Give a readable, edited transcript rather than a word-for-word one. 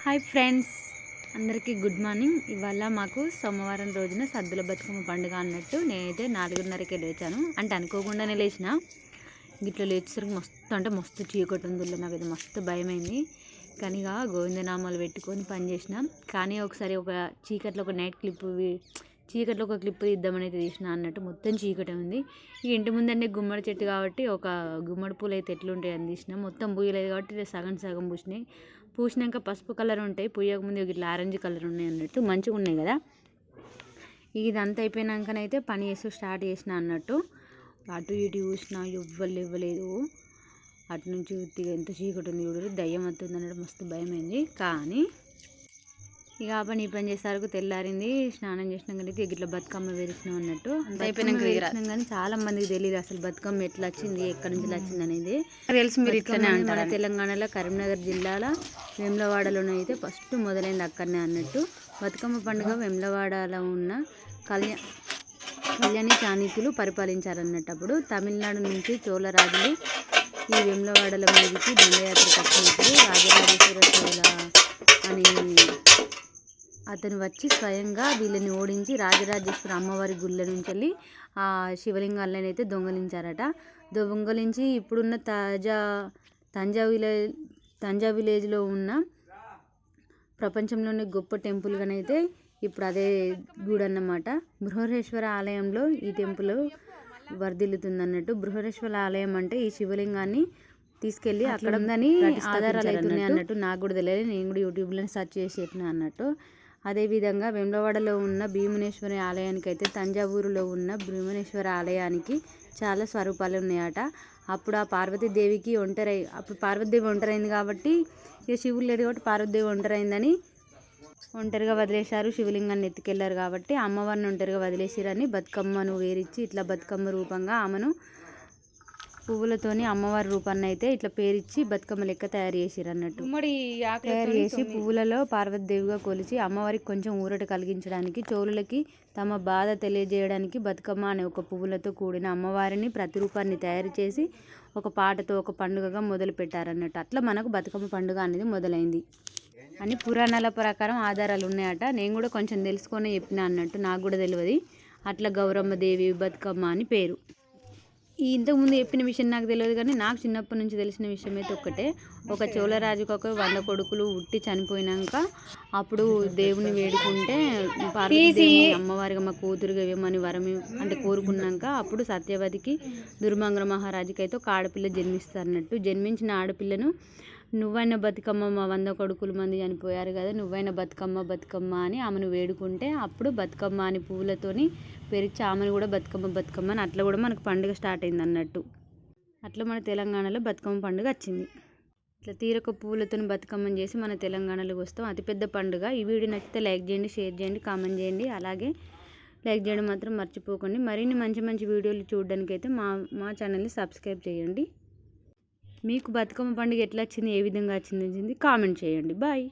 Hi friends, అందరికీ good morning. ఇవాళ మాకు సోమవారం రోజున సద్దుల బతుకమ్మ పండుగ అన్నట్టు నేనైతే 4:30కే లేచాను. అంటే అనుకోకుండానే లేచిన. ఇట్లా లేచేసరికి మస్తు చీకటి ఉంది. నాకైతే మస్తు భయమైంది. కానీ ఇక గోవిందనామాలు పెట్టుకొని పని చేసినాం. కానీ ఒకసారి ఒక చీకట్లో ఒక నైట్ చీకట్లో ఒక క్లిప్ తీద్దామని అయితే తీసిన అన్నట్టు మొత్తం చీకటి ఉంది. ఈ ఇంటి ముందంటే గుమ్మడి చెట్టు కాబట్టి ఒక గుమ్మడి పూలు అయితే ఎట్లుంటాయి అని తీసినాం. మొత్తం పూయలేదు కాబట్టి సగం సగం పూసినాయి. పూసినాక పసుపు కలర్ ఉంటాయి, పూయకముందు ఇట్లా ఆరెంజ్ కలర్ ఉన్నాయి అన్నట్టు మంచిగా ఉన్నాయి కదా. ఇదంతా అయిపోయినాకనైతే పని చేస్తూ స్టార్ట్ చేసిన అన్నట్టు. అటు ఇటు చూసినా ఎవ్వరు ఇవ్వలేదు. అటు నుంచి ఎంత చీకటి ఉంది చూడరు, దయ్యం వస్తుంది అన్నట్టు మస్తు భయమైంది. కానీ ఇక ఆ పని ఈ పని చేసేసరికి తెల్లారింది. స్నానం చేసినాకైతే ఇట్లా బతుకమ్మ వేసినాం అన్నట్టు. అయిపోయినాక వేసినాం కానీ చాలా మందికి తెలియదు అసలు బతుకమ్మ ఎట్లా వచ్చింది, ఎక్కడి నుంచి వచ్చింది అనేది. తెలుసు మీరు ఇట్లనే మన తెలంగాణలో కరీంనగర్ జిల్లాలో వేములవాడలోనే అయితే ఫస్ట్ మొదలైంది అక్కడనే అన్నట్టు. బతుకమ్మ పండుగ వేములవాడలో ఉన్న కళ్యాణి చాణిక్యులు పరిపాలించారన్నట్టు. అప్పుడు తమిళనాడు నుంచి చోళ రాజులు ఈ వేములవాడల మీదకి దండయాత్రకు వచ్చినప్పుడు రాజరాజేశ్వర చోళ అని అతను వచ్చి స్వయంగా వీళ్ళని ఓడించి రాజరాజేశ్వరి అమ్మవారి గుళ్ళ నుంచి వెళ్ళి ఆ శివలింగాలను అయితే దొంగలించారట. దొంగలించి ఇప్పుడున్న తంజా విలేజ్లో ఉన్న ప్రపంచంలోని గొప్ప టెంపుల్గానైతే ఇప్పుడు అదే గుడి అన్నమాట. బృహరేశ్వర ఆలయంలో ఈ టెంపుల్ వర్ధిల్లుతుంది అన్నట్టు. బృహరేశ్వర ఆలయం అంటే ఈ శివలింగాన్ని తీసుకెళ్ళి అక్కడ ఉందని ఆధారాలు అవుతున్నాయి అన్నట్టు. నాకు కూడా తెలియదు, నేను కూడా యూట్యూబ్లో సెర్చ్ చేసి చెప్పిన అన్నట్టు. అదేవిధంగా వేములవాడలో ఉన్న భీమునేశ్వరి ఆలయానికి అయితే తంజావూరులో ఉన్న భీమునేశ్వర ఆలయానికి చాలా స్వరూపాలు ఉన్నాయట. అప్పుడు ఆ పార్వతీదేవికి పార్వతీదేవి ఒంటరైంది కాబట్టి ఇక శివుడు లేడు కాబట్టి పార్వతీదేవి ఒంటరైందని ఒంటరిగా వదిలేశారు. శివలింగాన్ని ఎత్తుకెళ్లారు కాబట్టి అమ్మవారిని ఒంటరిగా వదిలేసిరని బతుకమ్మను వేరిచ్చి ఇట్లా బతుకమ్మ రూపంగా ఆమెను పువ్వులతోని అమ్మవారి రూపాన్ని అయితే ఇట్లా పేరిచ్చి బతుకమ్మ లెక్క తయారు చేసిరు అన్నట్టు. తయారు చేసి పువ్వులలో పార్వతీదేవిగా కొలిచి అమ్మవారికి కొంచెం ఊరట కలిగించడానికి, చోళులకి తమ బాధ తెలియజేయడానికి బతుకమ్మ అనే ఒక పువ్వులతో కూడిన అమ్మవారిని ప్రతిరూపాన్ని తయారు చేసి ఒక పాటతో ఒక పండుగగా మొదలు పెట్టారన్నట్టు. అట్లా మనకు బతుకమ్మ పండుగ అనేది మొదలైంది అని పురాణాల ప్రకారం ఆధారాలు ఉన్నాయట. నేను కూడా కొంచెం తెలుసుకొని చెప్పిన అన్నట్టు, నాకు కూడా తెలియదు. అట్లా గౌరమ్మ దేవి బతుకమ్మ అని పేరు. ఇంతకుముందు చెప్పిన విషయం నాకు తెలియదు కానీ నాకు చిన్నప్పటి నుంచి తెలిసిన విషయం అయితే ఒక్కటే. ఒక చోళరాజుకు ఒక 100 కొడుకులు ఉట్టి చనిపోయినాక అప్పుడు దేవుని వేడుకుంటే పార్వతీదేవి అమ్మవారిగా మా కూతురుగా ఏమని వరం అంటే కోరుకున్నాక అప్పుడు సత్యవతికి దుర్మంగళ మహారాజుకి అయితే ఒక ఆడపిల్ల జన్మిస్తారన్నట్టు. జన్మించిన ఆడపిల్లను నువ్వైన బతుకమ్మ, మా 100 కొడుకులు మంది చనిపోయారు కదా, నువ్వైన బతుకమ్మ అని ఆమెను వేడుకుంటే అప్పుడు బతుకమ్మ అని పువ్వులతోని పెరిచి ఆమెను కూడా బతుకమ్మ అని అట్లా కూడా మనకు పండుగ స్టార్ట్ అయింది అన్నట్టు. అట్లా మన తెలంగాణలో బతుకమ్మ పండుగ వచ్చింది. ఇట్లా తీరొక పువ్వులతో బతుకమ్మని చేసి మన తెలంగాణలోకి వస్తాం. అతిపెద్ద పండుగ. ఈ వీడియో నచ్చితే లైక్ చేయండి, షేర్ చేయండి, కామెంట్ చేయండి. అలాగే లైక్ చేయడం మాత్రం మర్చిపోకండి. మరిన్ని మంచి వీడియోలు చూడడానికి అయితే మా ఛానల్ని సబ్స్క్రైబ్ చేయండి. మీకు బతుకమ్మ పండుగ ఎట్లా వచ్చింది, ఏ విధంగా వచ్చింది కామెంట్ చేయండి. బాయ్.